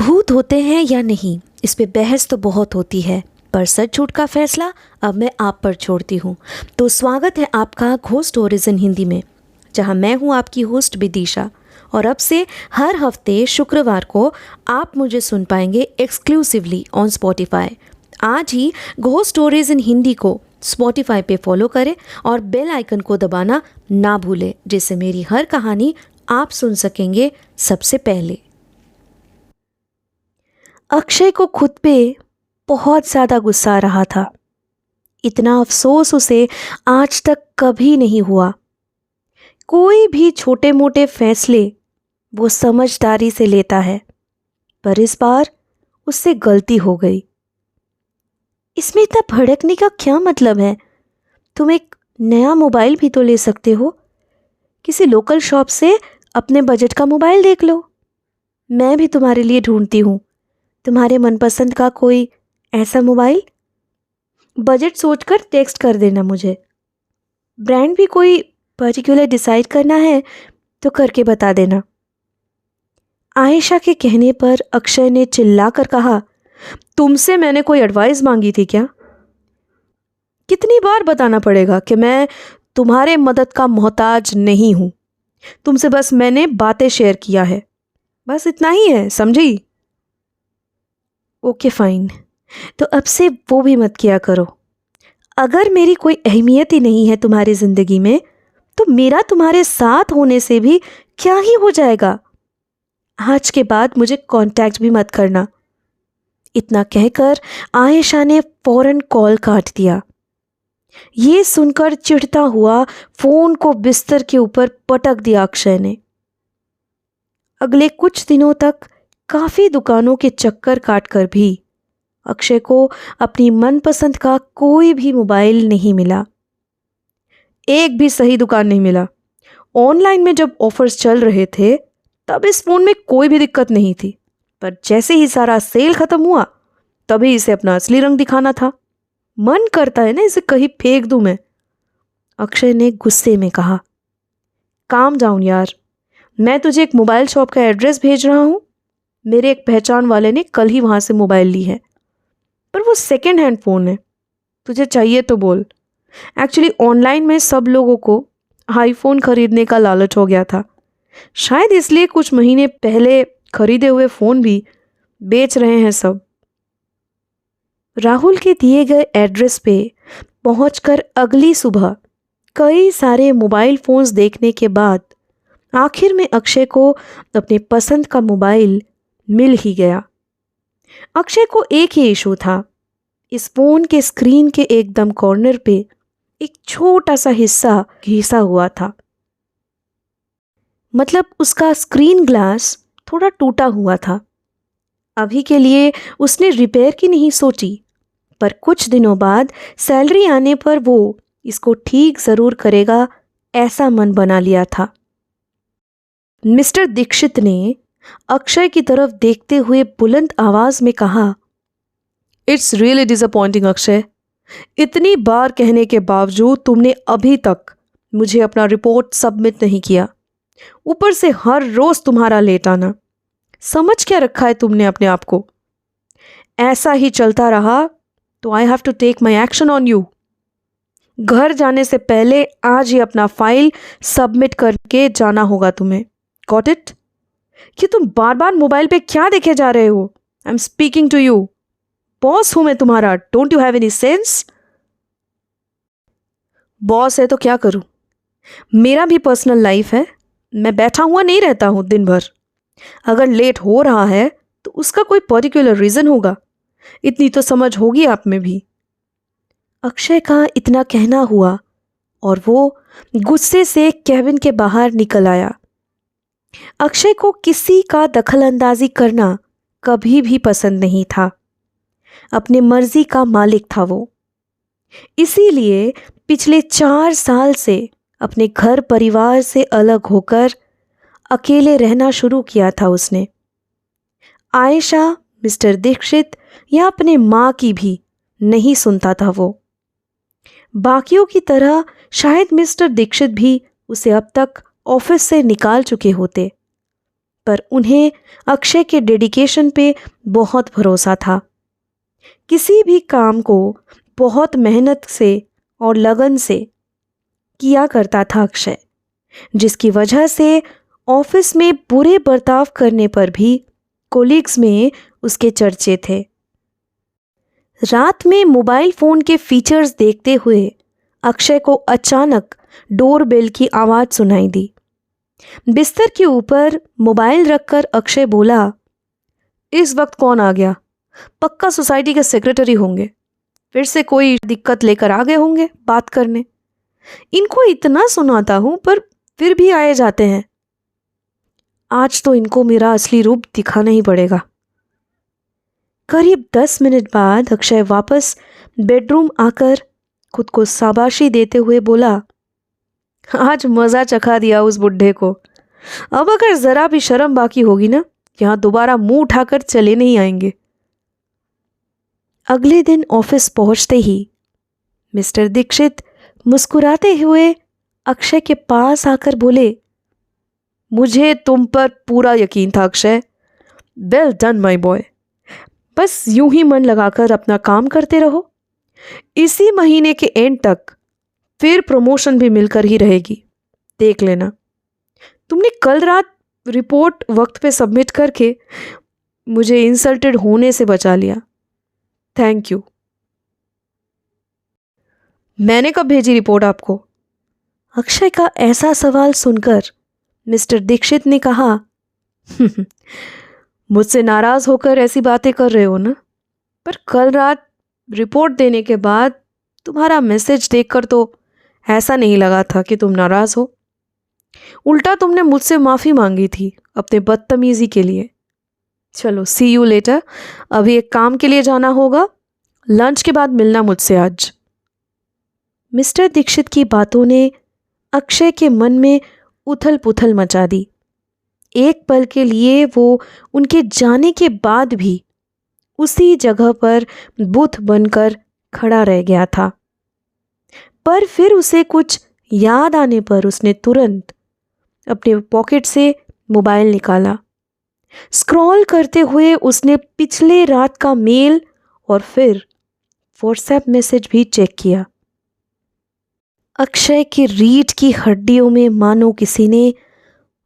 भूत होते हैं या नहीं, इस पे बहस तो बहुत होती है, पर सच झूठ का फैसला अब मैं आप पर छोड़ती हूँ। तो स्वागत है आपका घोस्ट स्टोरीज इन हिंदी में, जहाँ मैं हूँ आपकी होस्ट विदिशा। और अब से हर हफ्ते शुक्रवार को आप मुझे सुन पाएंगे एक्सक्लूसिवली ऑन स्पॉटिफाई। आज ही घोस्ट स्टोरीज इन हिंदी को स्पॉटिफाई पे फॉलो करें और बेल आइकन को दबाना ना भूलें, जिससे मेरी हर कहानी आप सुन सकेंगे सबसे पहले। अक्षय को खुद पे बहुत ज़्यादा गुस्सा आ रहा था। इतना अफसोस उसे आज तक कभी नहीं हुआ। कोई भी छोटे मोटे फैसले वो समझदारी से लेता है, पर इस बार उससे गलती हो गई। इसमें इतना भड़कने का क्या मतलब है? तुम एक नया मोबाइल भी तो ले सकते हो। किसी लोकल शॉप से अपने बजट का मोबाइल देख लो। मैं भी तुम्हारे लिए ढूंढती हूँ तुम्हारे मनपसंद का कोई ऐसा मोबाइल। बजट सोचकर टेक्स्ट कर देना मुझे। ब्रांड भी कोई पर्टिकुलर डिसाइड करना है तो करके बता देना। आयशा के कहने पर अक्षय ने चिल्लाकर कहा, तुमसे मैंने कोई एडवाइस मांगी थी क्या? कितनी बार बताना पड़ेगा कि मैं तुम्हारे मदद का मोहताज नहीं हूं। तुमसे बस मैंने बातें शेयर किया है, बस इतना ही है, समझी? ओके फाइन, तो अब से वो भी मत किया करो। अगर मेरी कोई अहमियत ही नहीं है तुम्हारी ज़िंदगी में, तो मेरा तुम्हारे साथ होने से भी क्या ही हो जाएगा। आज के बाद मुझे कांटेक्ट भी मत करना। इतना कहकर आयशा ने फौरन कॉल काट दिया। ये सुनकर चिढ़ता हुआ फोन को बिस्तर के ऊपर पटक दिया अक्षय ने। अगले कुछ दिनों तक काफ़ी दुकानों के चक्कर काटकर भी अक्षय को अपनी मनपसंद का कोई भी मोबाइल नहीं मिला। एक भी सही दुकान नहीं मिला। ऑनलाइन में जब ऑफर्स चल रहे थे तब इस फ़ोन में कोई भी दिक्कत नहीं थी, पर जैसे ही सारा सेल ख़त्म हुआ तभी इसे अपना असली रंग दिखाना था। मन करता है ना इसे कहीं फेंक दूं मैं। अक्षय ने गुस्से में कहा, काम डाउन यार, मैं तुझे एक मोबाइल शॉप का एड्रेस भेज रहा हूँ। मेरे एक पहचान वाले ने कल ही वहाँ से मोबाइल ली है, पर वो सेकेंड हैंड फ़ोन है। तुझे चाहिए तो बोल। एक्चुअली ऑनलाइन में सब लोगों को आईफोन खरीदने का लालच हो गया था, शायद इसलिए कुछ महीने पहले खरीदे हुए फ़ोन भी बेच रहे हैं सब। राहुल के दिए गए एड्रेस पे पहुंचकर अगली सुबह कई सारे मोबाइल फ़ोन्स देखने के बाद आखिर में अक्षय को अपने पसंद का मोबाइल मिल ही गया। अक्षय को एक ही इशू था, इस फ़ोन के स्क्रीन के एकदम कॉर्नर पे एक छोटा सा हिस्सा घिसा हुआ था। मतलब उसका स्क्रीन ग्लास थोड़ा टूटा हुआ था। अभी के लिए उसने रिपेयर की नहीं सोची, पर कुछ दिनों बाद सैलरी आने पर वो इसको ठीक ज़रूर करेगा, ऐसा मन बना लिया था। मिस्टर दीक्षित ने अक्षय की तरफ देखते हुए बुलंद आवाज में कहा, इट्स रियली डिसअपॉइंटिंग अक्षय, इतनी बार कहने के बावजूद तुमने अभी तक मुझे अपना रिपोर्ट सबमिट नहीं किया। ऊपर से हर रोज तुम्हारा लेट आना। समझ क्या रखा है तुमने अपने आप को? ऐसा ही चलता रहा तो I have to take my action on you. घर जाने से पहले आज ही अपना फाइल सबमिट करके जाना होगा तुम्हें। Got it? कि तुम बार बार मोबाइल पे क्या देखे जा रहे हो? I am speaking to you. Boss हूं मैं तुम्हारा, don't you have any sense? Boss है तो क्या करूं? मेरा भी पर्सनल लाइफ है। मैं बैठा हुआ नहीं रहता हूं दिन भर। अगर लेट हो रहा है तो उसका कोई पर्टिकुलर रीजन होगा। इतनी तो समझ होगी आप में भी। अक्षय का इतना कहना हुआ और वो गुस्से से केबिन के बाहर निकल आया। अक्षय को किसी का दखलंदाजी करना कभी भी पसंद नहीं था। अपनी मर्जी का मालिक था वो। इसीलिए पिछले 4 साल से अपने घर परिवार से अलग होकर अकेले रहना शुरू किया था उसने। आयशा, मिस्टर दीक्षित या अपने माँ की भी नहीं सुनता था वो। बाकियों की तरह शायद मिस्टर दीक्षित भी उसे अब तक ऑफिस से निकाल चुके होते, पर उन्हें अक्षय के डेडिकेशन पे बहुत भरोसा था। किसी भी काम को बहुत मेहनत से और लगन से किया करता था अक्षय, जिसकी वजह से ऑफिस में बुरे बर्ताव करने पर भी कोलीग्स में उसके चर्चे थे। रात में मोबाइल फ़ोन के फीचर्स देखते हुए अक्षय को अचानक डोरबेल की आवाज़ सुनाई दी। बिस्तर के ऊपर मोबाइल रखकर अक्षय बोला, इस वक्त कौन आ गया? पक्का सोसाइटी के सेक्रेटरी होंगे, फिर से कोई दिक्कत लेकर आ गए होंगे बात करने। इनको इतना सुनाता हूं पर फिर भी आए जाते हैं। आज तो इनको मेरा असली रूप दिखाना ही पड़ेगा। करीब 10 मिनट बाद अक्षय वापस बेडरूम आकर खुद को शाबाशी देते हुए बोला, आज मज़ा चखा दिया उस बुड्ढे को। अब अगर ज़रा भी शर्म बाकी होगी ना, यहाँ दोबारा मुंह उठाकर चले नहीं आएंगे। अगले दिन ऑफिस पहुंचते ही मिस्टर दीक्षित मुस्कुराते हुए अक्षय के पास आकर बोले, मुझे तुम पर पूरा यकीन था Akshay. Well done my boy. बस यूं ही मन लगाकर अपना काम करते रहो। इसी महीने के एंड तक फिर प्रमोशन भी मिलकर ही रहेगी, देख लेना। तुमने कल रात रिपोर्ट वक्त पे सबमिट करके मुझे इंसल्टेड होने से बचा लिया। Thank you. मैंने कब भेजी रिपोर्ट आपको? अक्षय का ऐसा सवाल सुनकर मिस्टर दीक्षित ने कहा, मुझसे नाराज होकर ऐसी बातें कर रहे हो ना, पर कल रात रिपोर्ट देने के बाद तुम्हारा मैसेज देखकर तो ऐसा नहीं लगा था कि तुम नाराज हो। उल्टा तुमने मुझसे माफ़ी मांगी थी अपने बदतमीज़ी के लिए। चलो सी यू लेटर। अभी एक काम के लिए जाना होगा, लंच के बाद मिलना मुझसे आज। मिस्टर दीक्षित की बातों ने अक्षय के मन में उथल पुथल मचा दी। एक पल के लिए वो उनके जाने के बाद भी उसी जगह पर बुत बनकर खड़ा रह गया था। पर फिर उसे कुछ याद आने पर उसने तुरंत अपने पॉकेट से मोबाइल निकाला। स्क्रॉल करते हुए उसने पिछले रात का मेल और फिर व्हाट्सएप मैसेज भी चेक किया। अक्षय की रीढ़ की हड्डियों में मानो किसी ने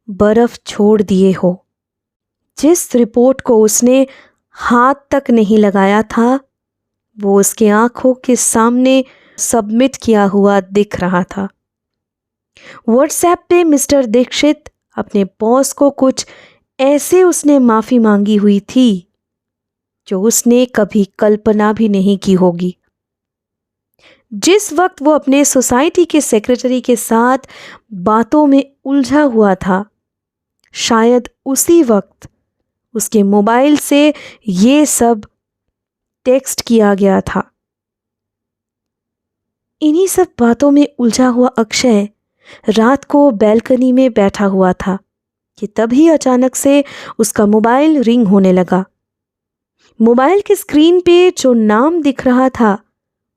बर्फ छोड़ दिए हो। जिस रिपोर्ट को उसने हाथ तक नहीं लगाया था, वो उसके आंखों के सामने सबमिट किया हुआ दिख रहा था। व्हाट्सएप पे मिस्टर दीक्षित अपने बॉस को कुछ ऐसे उसने माफ़ी मांगी हुई थी जो उसने कभी कल्पना भी नहीं की होगी। जिस वक्त वो अपने सोसाइटी के सेक्रेटरी के साथ बातों में उलझा हुआ था, शायद उसी वक्त उसके मोबाइल से ये सब टेक्स्ट किया गया था। इन्हीं सब बातों में उलझा हुआ अक्षय रात को बैल्कनी में बैठा हुआ था कि तभी अचानक से उसका मोबाइल रिंग होने लगा। मोबाइल की स्क्रीन पे जो नाम दिख रहा था,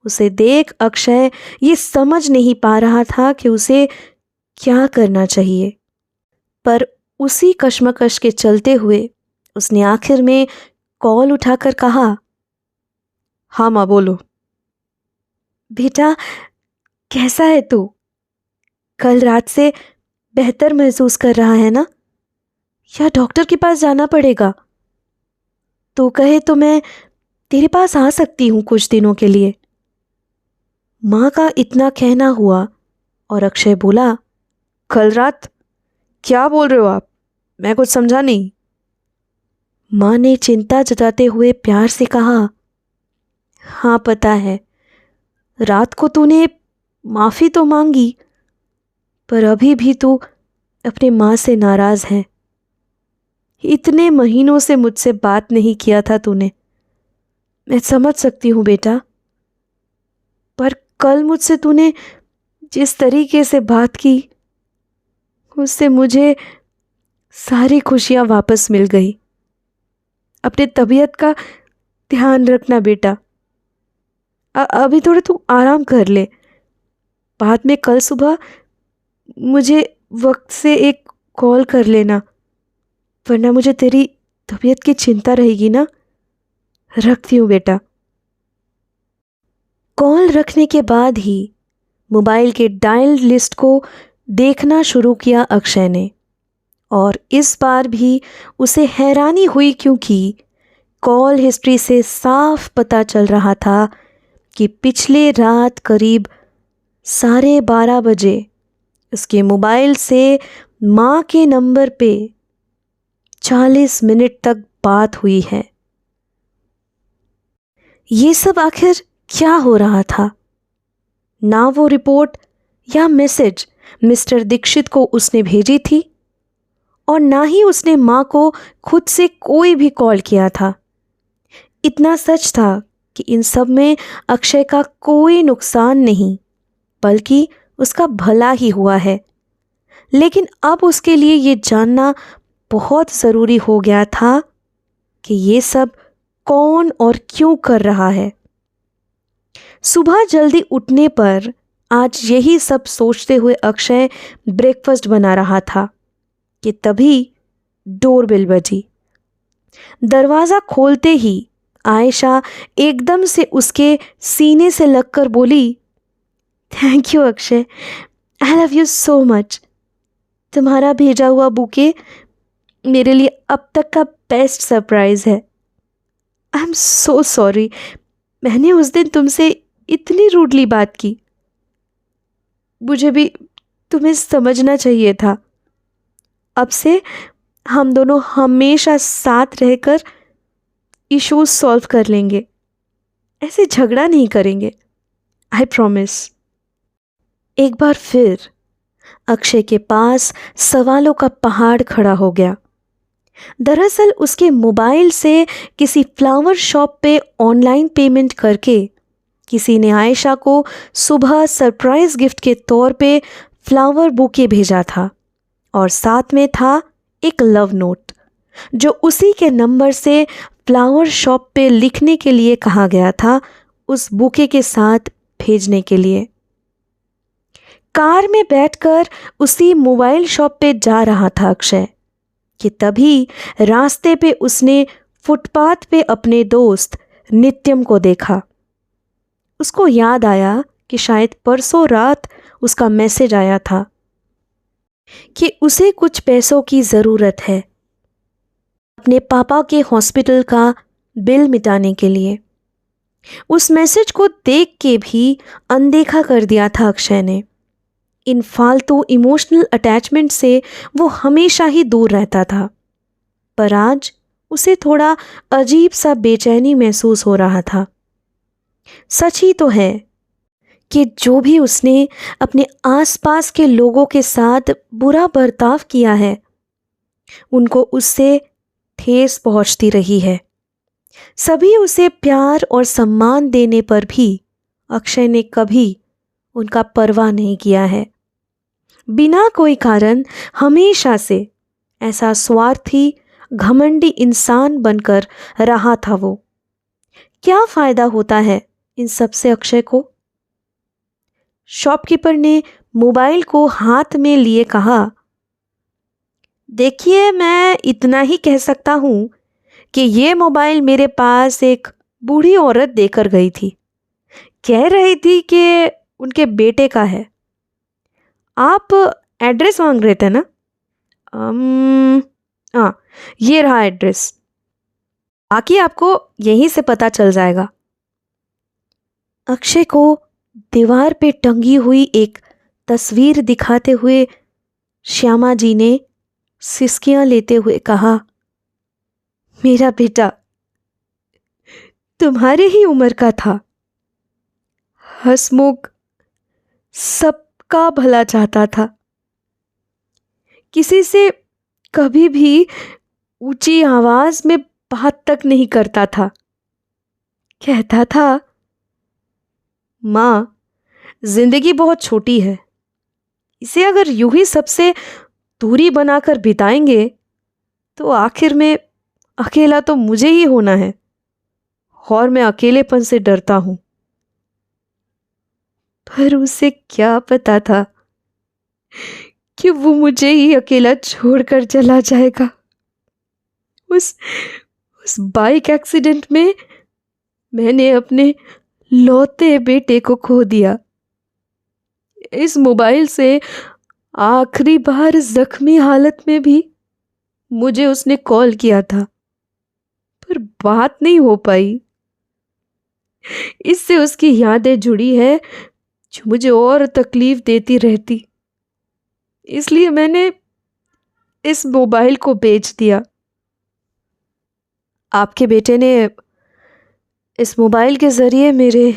उसे देख अक्षय ये समझ नहीं पा रहा था कि उसे क्या करना चाहिए। पर उसी कश्मकश के चलते हुए उसने आखिर में कॉल उठाकर कहा, हाँ माँ बोलो। बेटा कैसा है तू? कल रात से बेहतर महसूस कर रहा है ना? या डॉक्टर के पास जाना पड़ेगा? तो कहे तो मैं तेरे पास आ सकती हूँ कुछ दिनों के लिए। माँ का इतना कहना हुआ और अक्षय बोला, कल रात? क्या बोल रहे हो आप? मैं कुछ समझा नहीं। माँ ने चिंता जताते हुए प्यार से कहा, हाँ पता है, रात को तूने माफ़ी तो मांगी, पर अभी भी तू अपने माँ से नाराज़ है। इतने महीनों से मुझसे बात नहीं किया था तूने। मैं समझ सकती हूँ बेटा, पर कल मुझसे तूने जिस तरीके से बात की, उससे मुझे सारी खुशियाँ वापस मिल गई। अपने तबीयत का ध्यान रखना बेटा। अभी थोड़ा तू आराम कर ले। बाद में कल सुबह मुझे वक्त से एक कॉल कर लेना। वरना मुझे तेरी तबीयत की चिंता रहेगी ना। रखती हूँ बेटा। कॉल रखने के बाद ही मोबाइल के डायल लिस्ट को देखना शुरू किया अक्षय ने, और इस बार भी उसे हैरानी हुई क्योंकि कॉल हिस्ट्री से साफ पता चल रहा था कि पिछले रात करीब 12:30 बजे उसके मोबाइल से माँ के नंबर पे 40 मिनट तक बात हुई है। ये सब आखिर क्या हो रहा था? ना वो रिपोर्ट या मैसेज मिस्टर दीक्षित को उसने भेजी थी, और ना ही उसने माँ को खुद से कोई भी कॉल किया था। इतना सच था कि इन सब में अक्षय का कोई नुकसान नहीं, बल्कि उसका भला ही हुआ है। लेकिन अब उसके लिए ये जानना बहुत ज़रूरी हो गया था कि ये सब कौन और क्यों कर रहा है। सुबह जल्दी उठने पर आज यही सब सोचते हुए अक्षय ब्रेकफास्ट बना रहा था कि तभी डोरबेल बजी। दरवाज़ा खोलते ही आयशा एकदम से उसके सीने से लगकर बोली, thank you Akshay, I love you so much. तुम्हारा भेजा हुआ बुके मेरे लिए अब तक का बेस्ट सरप्राइज़ है। आई एम सो सॉरी, मैंने उस दिन तुमसे इतनी रूडली बात की। मुझे भी तुम्हें समझना चाहिए था। अब से हम दोनों हमेशा साथ रहकर इश्यूज सॉल्व कर लेंगे, ऐसे झगड़ा नहीं करेंगे, आई प्रॉमिस। एक बार फिर अक्षय के पास सवालों का पहाड़ खड़ा हो गया। दरअसल उसके मोबाइल से किसी फ्लावर शॉप पे ऑनलाइन पेमेंट करके किसी ने आयशा को सुबह सरप्राइज गिफ्ट के तौर पे फ्लावर बुके भेजा था, और साथ में था एक लव नोट जो उसी के नंबर से फ्लावर शॉप पे लिखने के लिए कहा गया था, उस बुके के साथ भेजने के लिए। कार में बैठकर उसी मोबाइल शॉप पे जा रहा था अक्षय कि तभी रास्ते पे उसने फुटपाथ पे अपने दोस्त नित्यम को देखा। उसको याद आया कि शायद परसों रात उसका मैसेज आया था कि उसे कुछ पैसों की ज़रूरत है अपने पापा के हॉस्पिटल का बिल मिटाने के लिए। उस मैसेज को देख के भी अनदेखा कर दिया था अक्षय ने। इन फालतू इमोशनल अटैचमेंट से वो हमेशा ही दूर रहता था, पर आज उसे थोड़ा अजीब सा बेचैनी महसूस हो रहा था। सच ही तो है कि जो भी उसने अपने आसपास के लोगों के साथ बुरा बर्ताव किया है, उनको उससे ठेस पहुंचती रही है। सभी उसे प्यार और सम्मान देने पर भी अक्षय ने कभी उनका परवाह नहीं किया है। बिना कोई कारण हमेशा से ऐसा स्वार्थी घमंडी इंसान बनकर रहा था वो। क्या फायदा होता है इन सब से अक्षय को? शॉपकीपर ने मोबाइल को हाथ में लिए कहा, देखिए, मैं इतना ही कह सकता हूँ कि ये मोबाइल मेरे पास एक बूढ़ी औरत देकर गई थी। कह रही थी कि उनके बेटे का है। आप एड्रेस मांग रहे थे ना? हाँ, ये रहा एड्रेस, बाकी आपको यहीं से पता चल जाएगा। अक्षय को दीवार पे टंगी हुई एक तस्वीर दिखाते हुए श्यामा जी ने सिसकियां लेते हुए कहा, मेरा बेटा तुम्हारे ही उम्र का था, हंसमुख, सबका भला चाहता था, किसी से कभी भी ऊंची आवाज में बात तक नहीं करता था। कहता था, माँ, जिंदगी बहुत छोटी है, इसे अगर यूं ही सबसे दूरी बनाकर बिताएंगे तो आखिर में अकेला तो मुझे ही होना है, और मैं अकेलेपन से डरता हूं। पर उसे क्या पता था कि वो मुझे ही अकेला छोड़कर चला जाएगा। उस उस बाइक एक्सीडेंट में मैंने अपने लौते बेटे को खो दिया। इस मोबाइल से आखिरी बार जख्मी हालत में भी मुझे उसने कॉल किया था, पर बात नहीं हो पाई। इससे उसकी यादें जुड़ी है जो मुझे और तकलीफ देती रहती। इसलिए मैंने इस मोबाइल को बेच दिया। आपके बेटे ने इस मोबाइल के जरिए मेरे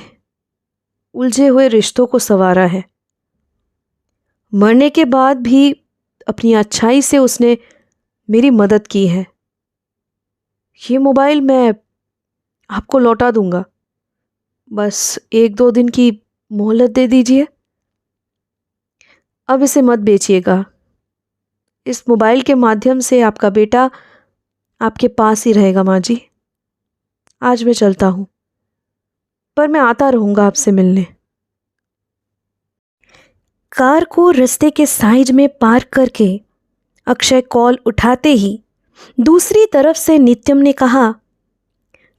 उलझे हुए रिश्तों को संवारा है। मरने के बाद भी अपनी अच्छाई से उसने मेरी मदद की है। ये मोबाइल मैं आपको लौटा दूंगा, बस 1-2 दिन की मोहलत दे दीजिए। अब इसे मत बेचिएगा। इस मोबाइल के माध्यम से आपका बेटा आपके पास ही रहेगा माँ जी। आज मैं चलता हूँ, पर मैं आता रहूँगा आपसे मिलने। कार को रास्ते के साइड में पार्क करके अक्षय कॉल उठाते ही दूसरी तरफ से नित्यम ने कहा,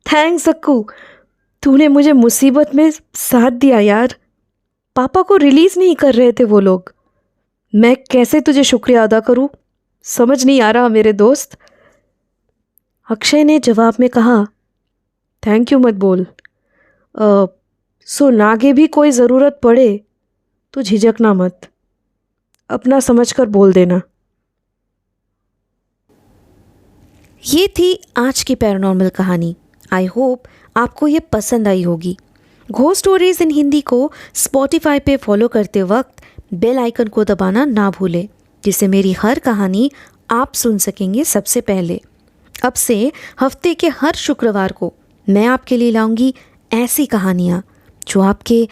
थैंक्स अक्कू, तूने मुझे मुसीबत में साथ दिया यार। पापा को रिलीज़ नहीं कर रहे थे वो लोग। मैं कैसे तुझे शुक्रिया अदा करूं, समझ नहीं आ रहा मेरे दोस्त। अक्षय ने जवाब में कहा, थैंक यू मत बोल। सुन, आगे भी कोई ज़रूरत पड़े तो झिझकना मत, अपना समझकर बोल देना। ये थी आज की पैरानॉर्मल कहानी। आई होप आपको ये पसंद आई होगी। घोस्ट स्टोरीज इन हिंदी को स्पॉटिफाई पे फॉलो करते वक्त बेल आइकन को दबाना ना भूलें, जिससे मेरी हर कहानी आप सुन सकेंगे सबसे पहले। अब से हफ्ते के हर शुक्रवार को मैं आपके लिए लाऊंगी ऐसी कहानियाँ जो आपके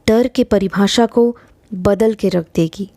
डर के परिभाषा को बदल के रख देगी।